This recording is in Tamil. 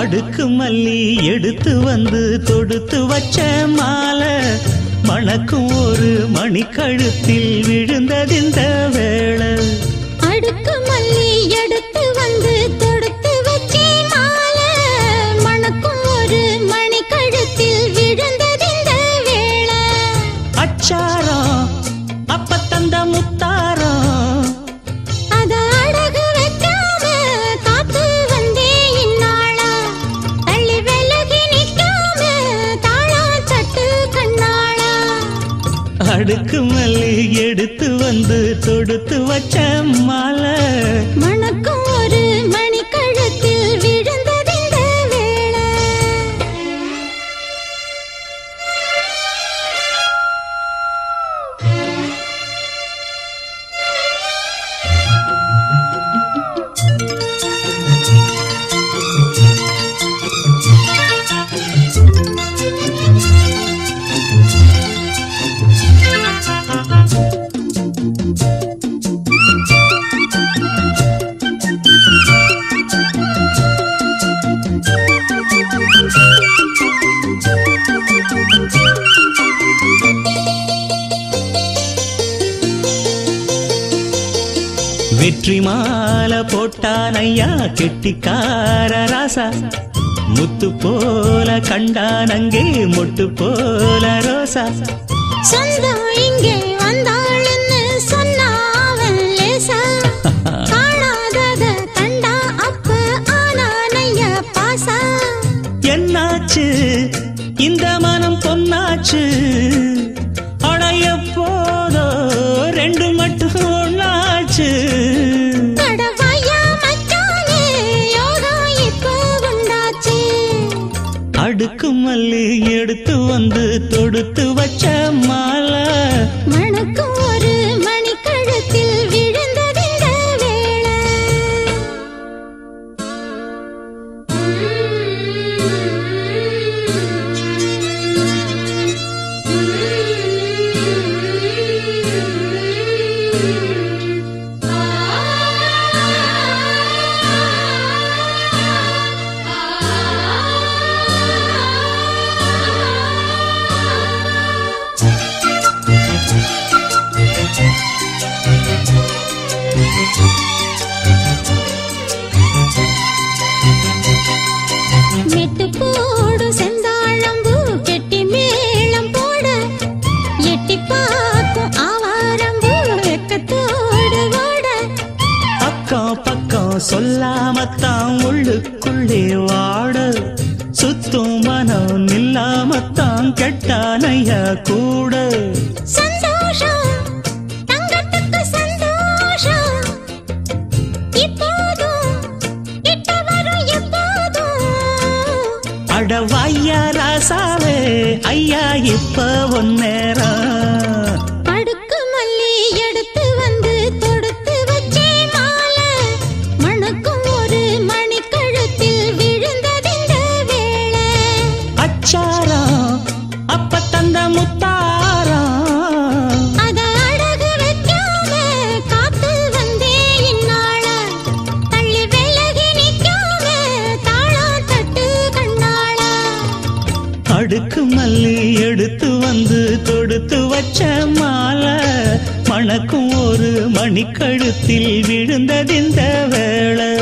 அடுக்கு மல்லி எடுத்து வந்து தொடுத்து வச்ச மாலை மணக்கும் ஒரு மணிக்கழுத்தில் விழுந்ததிந்த வேளை. அடுக்கு மல்லி எடுத்து வந்து தொடுத்து வச்ச மாலை மணக்கும் ஒரு மணிக்கழுத்தில் விழுந்ததிந்த வேளை. அச்சாரம் அப்ப தந்த முத்தாரம் அடுக்கு மல்லி எடுத்து வந்து தொடுத்து வச்ச மாலை மணக்கும் ஒரு மணிக்கழுத்தில் விழுந்ததிந்த வேளை. வெற்றி மாலை போட்டான் ஐயா கெட்டிக்கார ராசா. முத்து போல கண்டான் அங்கே மொட்டு போல ரோசா. சொந்தம் இங்கே வந்தாள்னு சொன்னாவன் லேசா. காணாதத கண்டா அப்ப ஆனானைய பாசா. என்னாச்சு இந்த மனம் பொன்னாச்சு அடைய போதோ ரெண்டு மட்டும் ஒன்னாச்சு. அடுக்கு மல்லி எடுத்து வந்து தொடுத்து வச்ச மாலை மணக்கும் ஒரு மணிக்கழுத்தில் விழுந்ததிந்த வேளை. மெட்டு போடு செந்தாழம்பூ கெட்டி மேளம் போட எட்டி பார்க்கும் ஆவாரம்பூ வெக்கத்தோடு ஓட. அக்கம் பக்கம் சொல்லாமத்தான் உள்ளுக்குள்ளே வாட சுத்தும் மனம் நில்லாமத்தான் கெட்டானைய கூட. சந்தோஷம் தங்கத்துக்கு சந்தோஷம் இப்போதும் கிட்ட வரும் எப்போதும். அடவாயா ராசாவே ஐயா இப்ப ஒன்னேரம். அடுக்கு மல்லி எடுத்து வந்து தொடுத்து வச்சே மாலை மணக்கும் ஒரு மணிக்கழுத்தில் விழுந்ததிந்த வேளை. அச்சாரம் அப்ப தந்த முத்தாரம் அத அடகு வைக்காம காத்து வந்தே இந்நாள. தள்ளி விலகி நிக்காம தாளம் தட்டு கண்ணாள. அடுக்கு மல்லி எடுத்து வந்து தொடுத்து வச்ச மாலை மணக்கும் ஒரு மணிக்கழுத்தில் விழுந்ததிந்த வேளை.